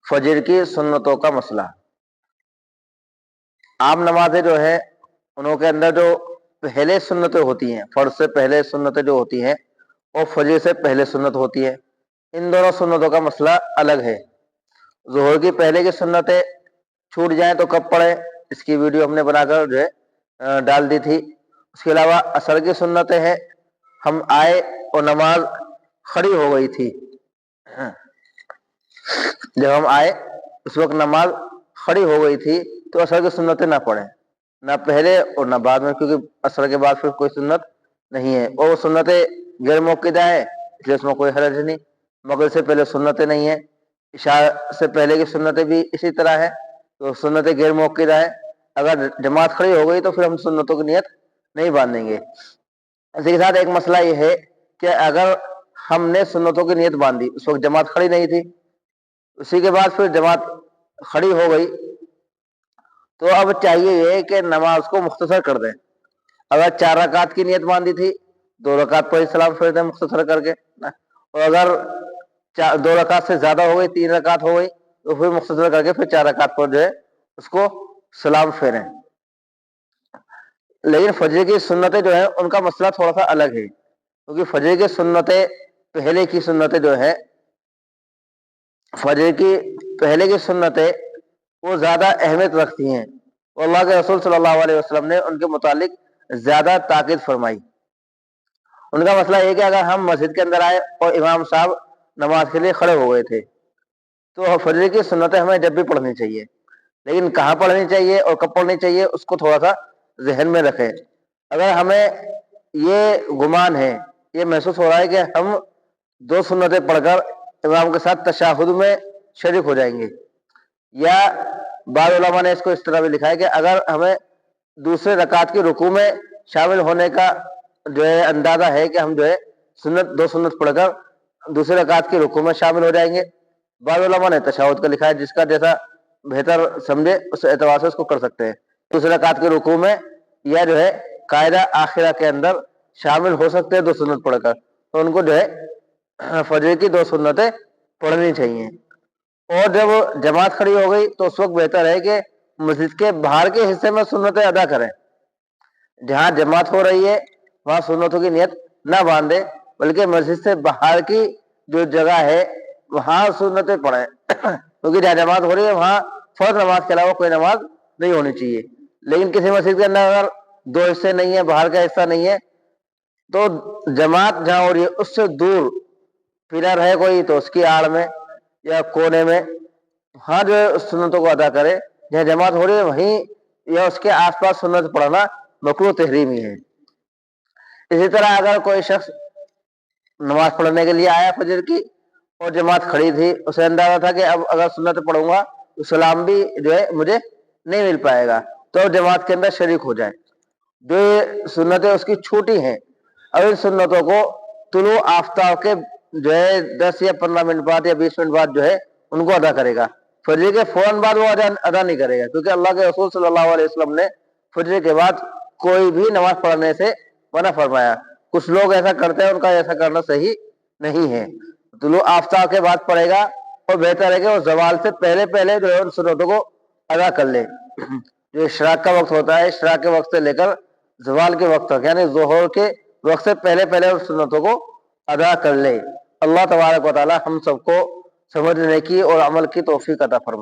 فجر کی سنتوں کا مسئلہ۔ عام نمازیں جو ہے انہوں کے اندر جو پہلے سنتیں ہوتی ہیں، فرض سے پہلے سنتیں جو ہوتی ہیں اور فجر سے پہلے سنت ہوتی ہے، ان دونوں سنتوں کا مسئلہ الگ ہے۔ ظہر کی پہلے کی سنتیں چھوٹ جائیں تو کب پڑھیں، اس کی ویڈیو ہم نے بنا کر جو ہے ڈال دی تھی۔ اس کے علاوہ عصر کی سنتیں ہیں، ہم آئے اور نماز کھڑی ہو گئی تھی، جب ہم آئے اس وقت نماز کھڑی ہو گئی تھی تو عصر کی سنتیں نہ پڑھیں، نہ پہلے اور نہ بعد میں، کیونکہ عصر کے بعد پھر کوئی سنت نہیں ہے اور وہ سنتیں غیر موقدہ ہے، اس لیے اس میں کوئی حرج نہیں۔ مغرب سے پہلے سنتیں نہیں ہیں، عشاء سے پہلے کی سنتیں بھی اسی طرح ہے، تو سنتیں غیر موقدہ ہے۔ اگر جماعت کھڑی ہو گئی تو پھر ہم سنتوں کی نیت نہیں باندھیں گے۔ اسی کے ساتھ ایک مسئلہ یہ ہے کہ اگر ہم نے سنتوں کی نیت باندھی، اس وقت جماعت کھڑی نہیں تھی، اسی کے بعد پھر جماعت کھڑی ہو گئی، تو اب چاہیے یہ کہ نماز کو مختصر کر دیں۔ اگر 4 رکعت کی نیت باندھی تھی، 2 رکعت پر سلام پھیر دیں مختصر کر کے، اور اگر 2 رکعت سے زیادہ ہو گئی، 3 رکعت ہو گئی، تو پھر مختصر کر کے پھر 4 رکعت پر جو ہے اس کو سلام پھیریں۔ لیکن فجر کی سنتیں جو ہیں ان کا مسئلہ تھوڑا سا الگ ہے، کیونکہ فجر کی سنتیں پہلے کی سنتیں جو ہے، فجر کی پہلے کی سنتیں وہ زیادہ اہمیت رکھتی ہیں، اور اللہ کے رسول صلی اللہ علیہ وسلم نے ان کے متعلق زیادہ تاکید فرمائی۔ ان کا مسئلہ یہ کہ اگر ہم مسجد کے اندر آئے اور امام صاحب نماز کے لیے کھڑے ہو گئے تھے تو فجر کی سنتیں ہمیں جب بھی پڑھنی چاہیے، لیکن کہاں پڑھنی چاہیے اور کب پڑھنی چاہیے اس کو تھوڑا سا ذہن میں رکھیں۔ اگر ہمیں یہ گمان ہے، یہ محسوس ہو رہا ہے کہ ہم 2 سنتیں پڑھ کر امام کے ساتھ تشہد میں شریک ہو جائیں گے، یا بعض علماء نے اس کو اس طرح بھی لکھا ہے کہ اگر ہمیں دوسرے رکعت کی رکوع میں شامل ہونے کا جو ہے اندازہ ہے کہ ہم جو ہے 2 سنت پڑھ کر دوسرے رکعت کی رکوع میں شامل ہو جائیں گے۔ بعض علماء نے تشہد کا لکھا ہے، جس کا جیسا بہتر سمجھے اس اعتبار سے اس کو کر سکتے ہیں۔ دوسرے رکعت کی رکوع میں یا جو ہے قاعدہ آخرہ کے اندر شامل ہو سکتے ہیں 2 سنت پڑھ کر، تو ان کو جو ہے فجر کی 2 سنتیں پڑھنی چاہیے۔ اور جب جماعت کھڑی ہو گئی تو اس وقت بہتر ہے کہ مسجد کے باہر کے حصے میں سنتیں ادا کریں، جہاں جماعت ہو رہی ہے وہاں سنتوں کی نیت نہ باندھے، بلکہ مسجد سے باہر کی جو جگہ ہے وہاں سنتیں پڑھیں، کیونکہ جہاں جماعت ہو رہی ہے وہاں فرض نماز کے علاوہ کوئی نماز نہیں ہونی چاہیے۔ لیکن کسی مسجد کے اندر اگر 2 حصے نہیں ہیں، باہر کا حصہ نہیں ہے، تو جماعت جہاں ہو رہی ہے اس سے دور پلر ہے کوئی تو اس کی آڑ میں یا کونے میں وہاں جو ہے اس سنتوں کو ادا کرے۔ جہاں جماعت ہو رہی ہے وہیں یا اس کے آس پاس سنت پڑھنا مکروہ تحریمی ہے۔ اسی طرح اگر کوئی شخص نماز پڑھنے کے لیے آیا فجر کی اور جماعت کھڑی تھی، اسے اندازہ تھا کہ اب اگر سنت پڑھوں گا تو سلام بھی جو ہے مجھے نہیں مل پائے گا، تو جماعت کے اندر شریک ہو جائے۔ جو سنتیں اس کی چھوٹی ہیں، اب ان سنتوں کو طلوع آفتاب کے جو ہے 10 یا 15 منٹ بعد یا 20 منٹ بعد جو ہے ان کو ادا کرے گا۔ فجر کے فوراً بعد وہ ادا نہیں کرے گا، کیونکہ اللہ کے رسول صلی اللہ علیہ وسلم نے فجر کے بعد کوئی بھی نماز پڑھنے سے منع فرمایا۔ کچھ لوگ ایسا کرتے ہیں، ان کا ایسا کرنا صحیح نہیں ہے۔ طلوع آفتاب کے بعد پڑھے گا، اور بہتر ہے کہ وہ زوال سے پہلے پہلے جو ہے ان سنتوں کو ادا کر لے۔ جو اشراق کا وقت ہوتا ہے، اشراق کے وقت سے لے کر زوال کے وقت تک، یعنی ظہر کے وقت سے پہلے پہلے ان سنتوں کو ادا کر لے۔ اللہ تبارک و تعالی ہم سب کو سمجھنے کی اور عمل کی توفیق عطا فرمائے۔